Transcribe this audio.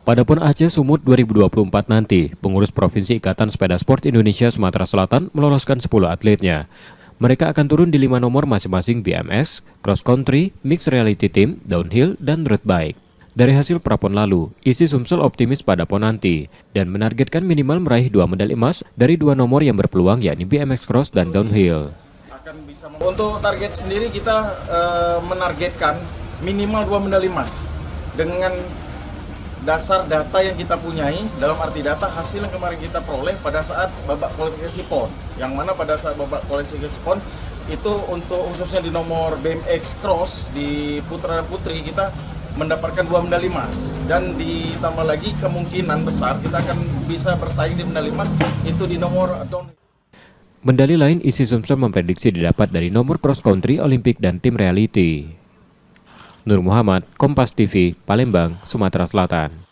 Pada PON Aceh Sumut 2024 nanti, pengurus Provinsi Ikatan Sepeda Sport Indonesia Sumatera Selatan meloloskan 10 atletnya. Mereka akan turun di 5 nomor masing-masing BMX, cross country, mixed reality team, downhill, dan road bike. Dari hasil prapon lalu, Isi Sumsel optimis pada PON nanti dan menargetkan minimal meraih 2 medali emas dari 2 nomor yang berpeluang, yakni BMX cross dan downhill. Untuk target sendiri kita menargetkan minimal 2 medali emas dengan dasar data yang kita punyai, dalam arti data hasil yang kemarin kita peroleh pada saat babak kualifikasi PON, yang mana pada saat babak kualifikasi PON itu untuk khususnya di nomor BMX cross di putra dan putri kita mendapatkan 2 medali emas, dan ditambah lagi kemungkinan besar kita akan bisa bersaing di medali emas itu di nomor downhill. Medali lain Isi Sumsel memprediksi didapat dari nomor cross country, olimpik, dan tim reality. Nur Muhammad, Kompas TV, Palembang, Sumatera Selatan.